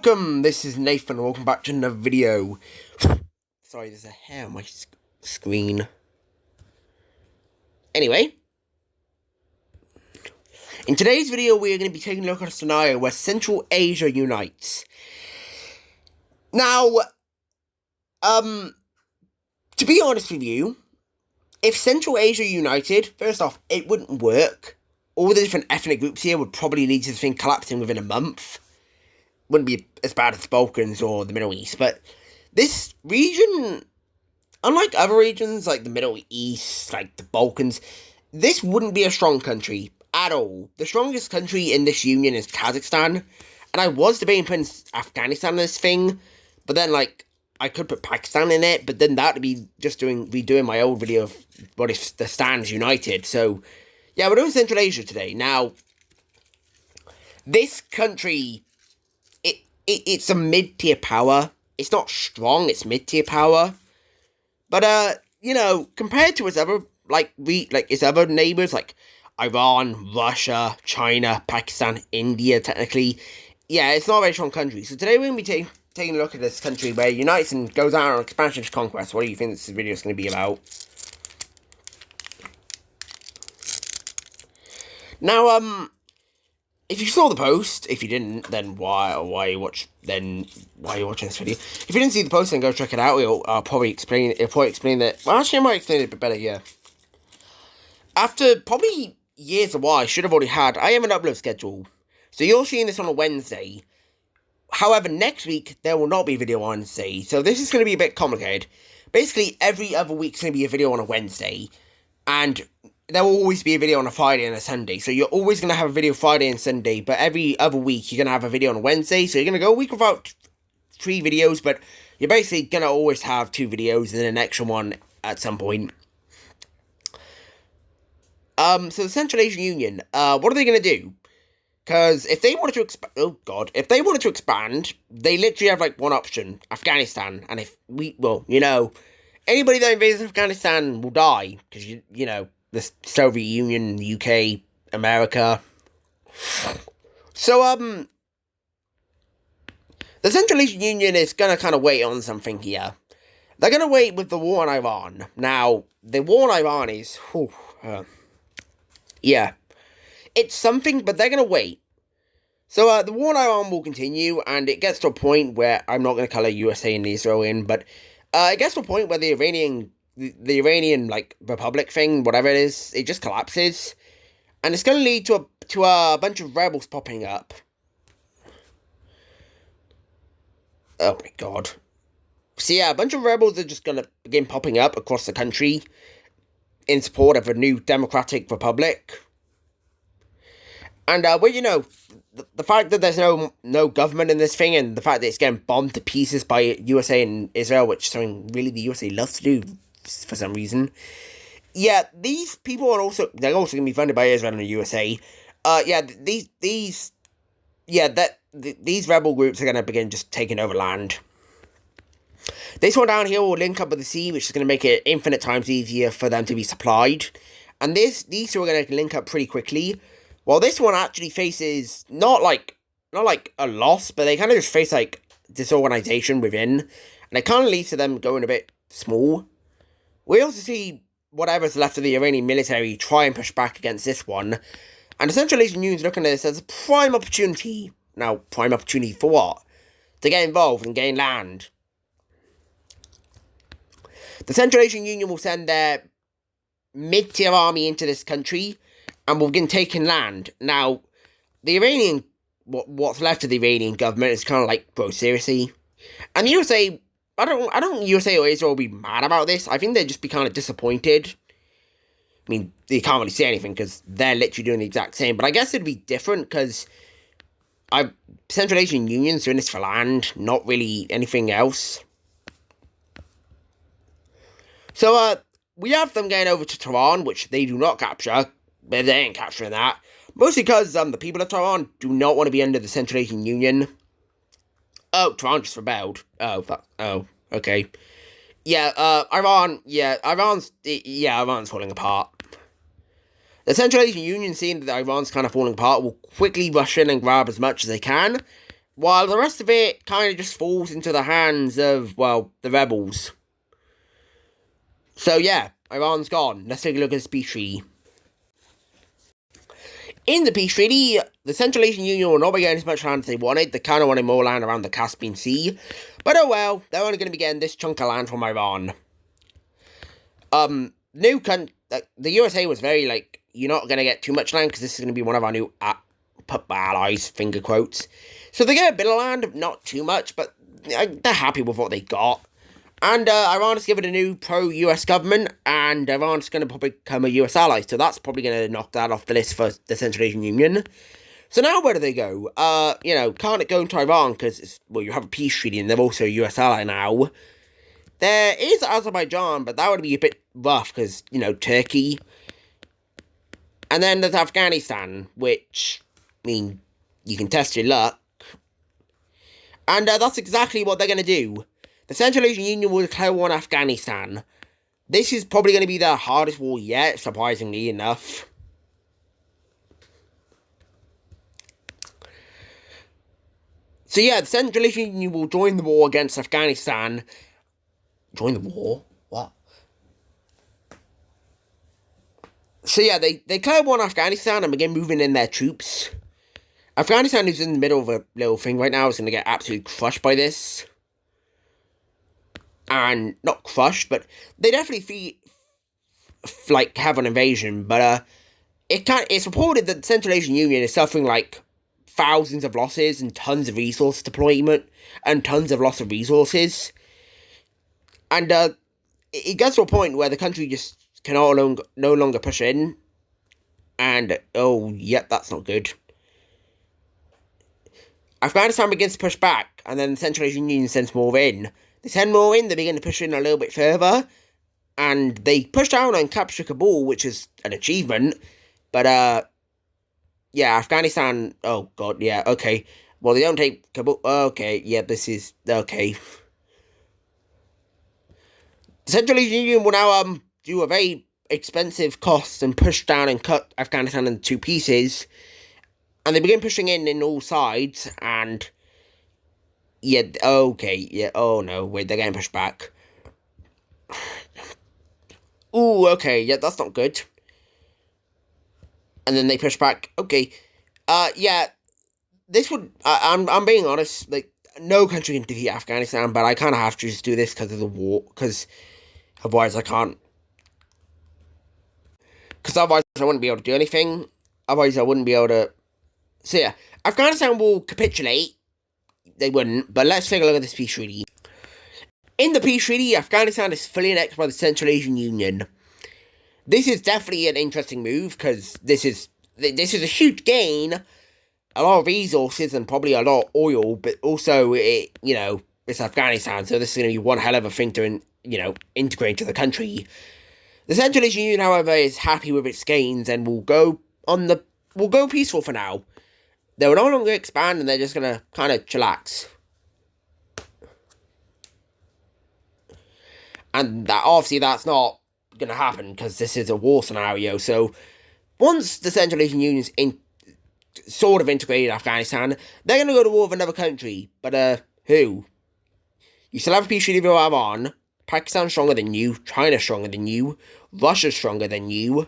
Welcome, this is Nathan, and welcome back to another video. Sorry, there's a hair on my screen. Anyway, in today's video, we are going to be taking a look at a scenario where Central Asia unites. Now, to be honest with you, if Central Asia united, first off, it wouldn't work. All the different ethnic groups here would probably lead to the thing collapsing within a month. Wouldn't be as bad as the Balkans or the Middle East, but this region, unlike other regions like the Middle East, like the Balkans, this wouldn't be a strong country at all. The strongest country in this union is Kazakhstan, and I was debating putting Afghanistan in this thing, but then, I could put Pakistan in it, but then that would be just redoing my old video of what if the stands united. So, yeah, we're doing Central Asia today. Now, this country, it's a mid-tier power. It's not strong, it's mid-tier power. But, compared to its other, its other neighbors, like Iran, Russia, China, Pakistan, India, technically, yeah, it's not a very strong country. So today we're going to be taking a look at this country where it unites and goes out on expansion to conquest. What do you think this video is going to be about? Now, if you saw the post, if you didn't, then why are you watching this video? If you didn't see the post, then go check it out. It'll probably explain that. Well, actually, I might explain it a bit better. Yeah. After probably years of while, I should have already had. I have an upload schedule, so you're seeing this on a Wednesday. However, next week there will not be a video on Wednesday, so this is going to be a bit complicated. Basically, every other week's going to be a video on a Wednesday, and there will always be a video on a Friday and a Sunday. So you're always going to have a video Friday and Sunday, but every other week you're going to have a video on a Wednesday. So you're going to go a week without 3 videos, but you're basically going to always have 2 videos and then an extra one at some point. So the Central Asian Union, what are they going to do? Because if they wanted to expand, they literally have one option, Afghanistan. And if anybody that invades Afghanistan will die, because the Soviet Union, the UK, America. So, the Central Asian Union is going to kind of wait on something here. They're going to wait with the war in Iran. Now, the war in Iran is, it's something, but they're going to wait. So, the war in Iran will continue, and it gets to a point where, I'm not going to color USA and Israel in, but it gets to a point where the Iranian Republic thing, whatever it is, it just collapses. And it's going to lead to a bunch of rebels popping up. Oh my god. So yeah, a bunch of rebels are just going to begin popping up across the country in support of a new democratic republic. And, the fact that there's no government in this thing, and the fact that it's getting bombed to pieces by USA and Israel, which is something really the USA loves to do for some reason. Yeah, these people they're also going to be funded by Israel and the USA. These rebel groups are going to begin just taking over land. This one down here will link up with the sea, which is going to make it infinite times easier for them to be supplied. And these two are going to link up pretty quickly. While this one actually faces not like a loss, but they kind of just face disorganization within, and it kind of leads to them going a bit small. We also see whatever's left of the Iranian military try and push back against this one, and the Central Asian Union is looking at this as a prime opportunity. Now, prime opportunity for what? To get involved and gain land. The Central Asian Union will send their mid-tier army into this country, and will begin taking land. Now, the Iranian, what's left of the Iranian government is kind of bro, seriously? And the USA, I don't think USA or Israel will be mad about this. I think they'd just be kind of disappointed. I mean, they can't really say anything because they're literally doing the exact same. But I guess it'd be different because Central Asian Union's doing this for land, not really anything else. So, we have them going over to Tehran, which they do not capture. But they ain't capturing that. Mostly because the people of Tehran do not want to be under the Central Asian Union. Oh, Tehran just rebelled. Oh, okay. Yeah, Iran's falling apart. The Central Asian Union, seeing that Iran's kind of falling apart, will quickly rush in and grab as much as they can, while the rest of it kind of just falls into the hands of, well, the rebels. So yeah, Iran's gone. Let's take a look at this peace treaty. In the peace treaty, the Central Asian Union will not be getting as much land as they wanted. They kind of wanted more land around the Caspian Sea. But oh well, they're only going to be getting this chunk of land from Iran. The USA was very like, you're not going to get too much land because this is going to be one of our new allies, finger quotes. So they get a bit of land, not too much, but they're happy with what they got. And Iran is given a new pro-US government, and Iran's going to probably become a US ally, so that's probably going to knock that off the list for the Central Asian Union. So now where do they go? Can't go into Iran because, well, you have a peace treaty and they're also a US ally now. There is Azerbaijan, but that would be a bit rough because, Turkey. And then there's Afghanistan, which, I mean, you can test your luck. And that's exactly what they're going to do. The Central Asian Union will declare war on Afghanistan. This is probably going to be the hardest war yet, surprisingly enough. So yeah, the Central Asian Union will join the war against Afghanistan. Join the war? What? So yeah, they declare war on Afghanistan and begin moving in their troops. Afghanistan is in the middle of a little thing right now. It's going to get absolutely crushed by this. And not crushed, but they definitely have an invasion. But it's reported that the Central Asian Union is suffering like thousands of losses and tons of resource deployment and tons of loss of resources. And it gets to a point where the country just can no longer push in. And oh, yep, that's not good. Afghanistan begins to push back, and then the Central Asian Union sends more in. They send more in, they begin to push in a little bit further, and they push down and capture Kabul, which is an achievement, but, Afghanistan, oh god, yeah, okay, well, they don't take Kabul, okay, yeah, this is, okay. The Central Asian Union will now, do a very expensive cost and push down and cut Afghanistan into two pieces, and they begin pushing in all sides, and yeah, okay, yeah, oh no, wait, they're getting pushed back. Ooh, okay, yeah, that's not good. And then they push back, okay. This would, I'm being honest, like, no country can defeat Afghanistan, but I kind of have to just do this because of the war, because otherwise I can't. Because otherwise I wouldn't be able to do anything, otherwise I wouldn't be able to. So yeah, Afghanistan will capitulate. They wouldn't, but let's take a look at this peace treaty. In the peace treaty, Afghanistan is fully annexed by the Central Asian Union. This is definitely an interesting move, because this is a huge gain, a lot of resources, and probably a lot of oil, but also, it's Afghanistan, so this is going to be one hell of a thing to, integrate into the country. The Central Asian Union, however, is happy with its gains, and will go peaceful for now. They will no longer expand, and they're just going to kind of chillax. And that's not going to happen, because this is a war scenario. So, once the Central Asian Union's sort of integrated Afghanistan, they're going to go to war with another country. But, who? You still have a peace treaty with Iran. Pakistan's stronger than you. China's stronger than you. Russia's stronger than you.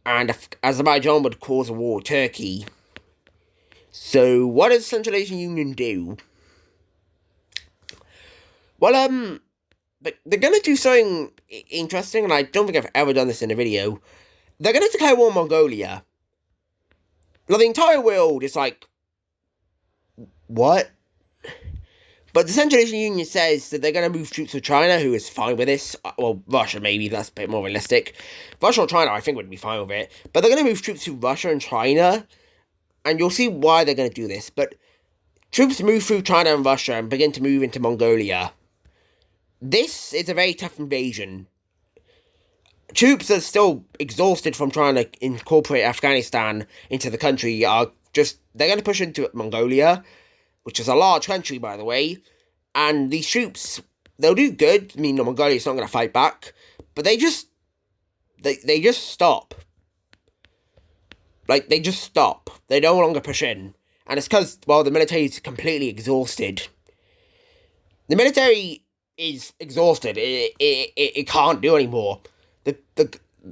And Azerbaijan would cause a war with Turkey. So, what does the Central Asian Union do? Well, but they're going to do something interesting, and I don't think I've ever done this in a video. They're going to declare war on Mongolia. Now, the entire world is like, what? But the Central Asian Union says that they're going to move troops to China, who is fine with this. Well, Russia, maybe, that's a bit more realistic. Russia or China, I think, would be fine with it. But they're going to move troops to Russia and China, and you'll see why they're going to do this. But troops move through China and Russia and begin to move into Mongolia. This is a very tough invasion. Troops that are still exhausted from trying to incorporate Afghanistan into the country they're going to push into Mongolia, which is a large country, by the way, and these troops, they'll do good. I mean, Mongolia's not going to fight back, but they just stop. Like, they just stop. They no longer push in. And it's because, well, the military is completely exhausted. The military is exhausted. It can't do anymore. The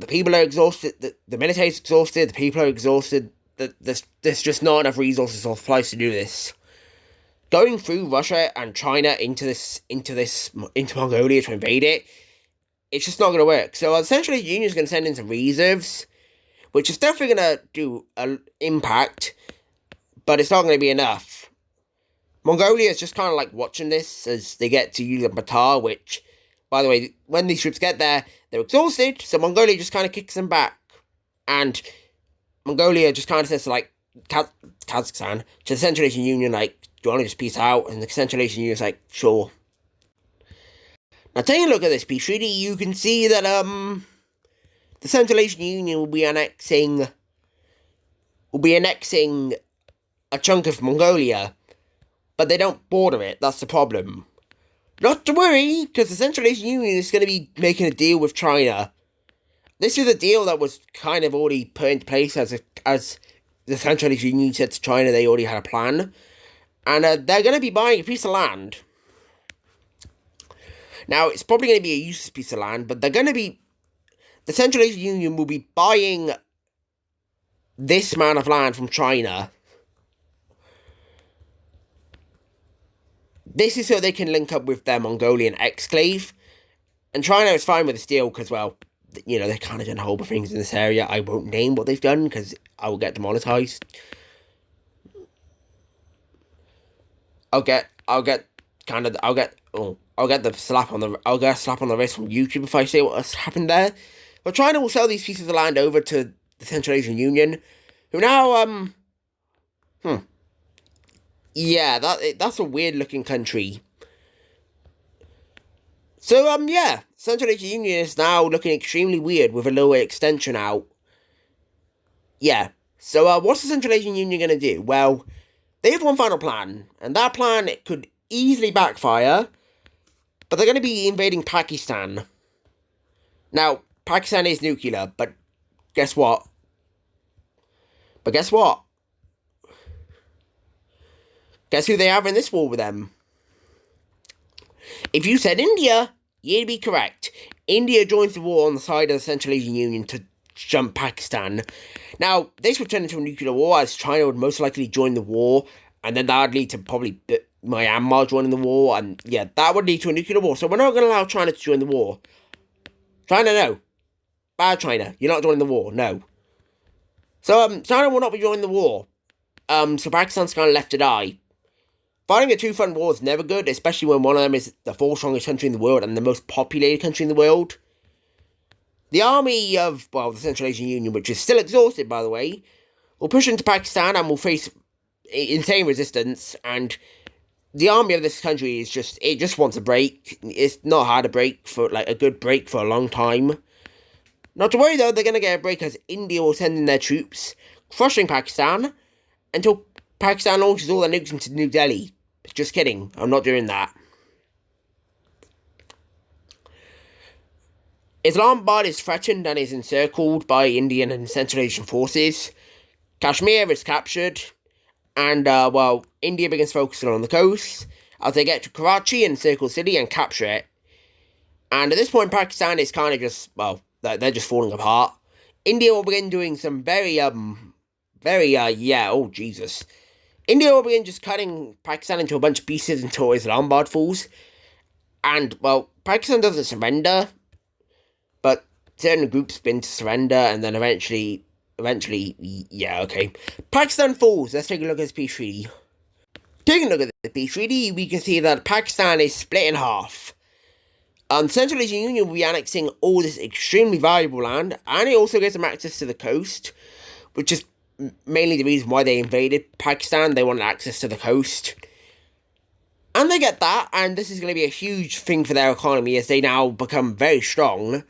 people are exhausted. The military is exhausted. The people are exhausted. There's just not enough resources or supplies to do this. Going through Russia and China into Mongolia to invade it, it's just not going to work. So essentially, the Union is going to send in some reserves, which is definitely going to do an impact, but it's not going to be enough. Mongolia is just kind of like watching this as they get to Ulaanbaatar, which, by the way, when these troops get there, they're exhausted, so Mongolia just kind of kicks them back. And Mongolia just kind of says to, like, Kazakhstan, to the Central Asian Union, like, do you want to just peace out? And the Central Asian Union is like, sure. Now, taking a look at this peace treaty, you can see that, the Central Asian Union will be annexing a chunk of Mongolia, but they don't border it. That's the problem. Not to worry, because the Central Asian Union is going to be making a deal with China. This is a deal that was kind of already put into place as the Central Asian Union said to China they already had a plan. And they're going to be buying a piece of land. Now, it's probably going to be a useless piece of land, but the Central Asian Union will be buying this amount of land from China. This is so they can link up with their Mongolian exclave. And China is fine with this deal because, well, you know, they've kind of done a whole bunch of things in this area. I won't name what they've done because I will get demonetized. I'll get a slap on the wrist from YouTube if I say what's happened there. But China will sell these pieces of land over to the Central Asian Union, who now yeah, that's a weird looking country. So yeah, Central Asian Union is now looking extremely weird with a lower extension out. Yeah. So what's the Central Asian Union gonna do? Well, they have one final plan, and that plan, it could easily backfire, but they're going to be invading Pakistan. Now, Pakistan is nuclear, but guess what? Guess who they have in this war with them? If you said India, you'd be correct. India joins the war on the side of the Central Asian Union to jump Pakistan. Now, this would turn into a nuclear war, as China would most likely join the war, and then that would lead to probably Myanmar joining the war, and yeah, that would lead to a nuclear war. So we're not going to allow China to join the war. China, no. Bad China, you're not joining the war, no. So, China will not be joining the war. So Pakistan's kind of left to die. Fighting a two-front war is never good, especially when one of them is the fourth strongest country in the world and the most populated country in the world. The army of, well, the Central Asian Union, which is still exhausted, by the way, will push into Pakistan and will face insane resistance, and the army of this country is just wants a break. It's not had a break for, like, a good break for a long time. Not to worry, though, they're going to get a break as India will send in their troops, crushing Pakistan, until Pakistan launches all their nukes into New Delhi. Just kidding, I'm not doing that. Islamabad is threatened and is encircled by Indian and Central Asian forces. Kashmir is captured, and, well, India begins focusing on the coast as they get to Karachi and encircle the city and capture it. And at this point, Pakistan is kind of just, well, they're just falling apart. India will begin doing some India will begin just cutting Pakistan into a bunch of pieces until Islamabad falls. And, well, Pakistan doesn't surrender, but certain groups begin to surrender, and then eventually, yeah, okay. Pakistan falls. Let's take a look at this peace treaty. Taking a look at the peace treaty, we can see that Pakistan is split in half. Central Asian Union will be annexing all this extremely valuable land, and it also gives them access to the coast, which is mainly the reason why they invaded Pakistan. They wanted access to the coast. And they get that, and this is going to be a huge thing for their economy as they now become very strong.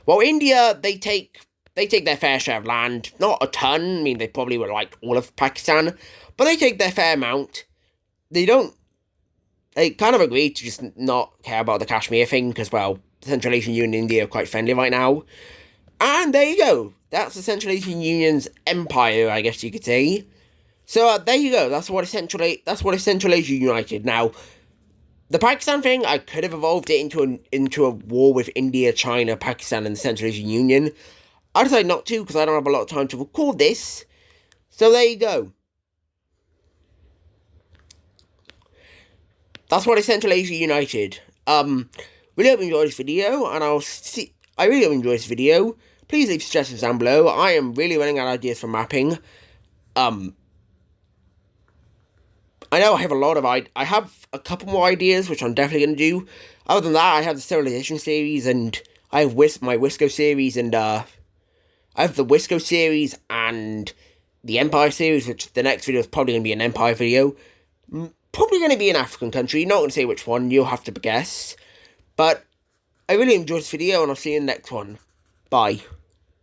While India, they take their fair share of land. Not a ton, I mean, they probably would like all of Pakistan, but they take their fair amount. They kind of agree to just not care about the Kashmir thing, because, well, Central Asian Union and India are quite friendly right now. And there you go. That's the Central Asian Union's empire, I guess you could say. So there you go. That's what is Central Asia United. Now, the Pakistan thing, I could have evolved it into a war with India, China, Pakistan, and the Central Asian Union. I decided not to because I don't have a lot of time to record this. So there you go. That's what is Central Asia United. Really hope you enjoyed this video, and I really hope you enjoyed this video. Please leave suggestions down below. I am really running out of ideas for mapping. I know I have a couple more ideas, which I'm definitely going to do. Other than that, I have the Sterilization series, and I have my Wisco series, and I have the Wisco series and the Empire series, which the next video is probably going to be an Empire video. Probably going to be an African country, not going to say which one, you'll have to guess. But I really enjoyed this video, and I'll see you in the next one. Bye.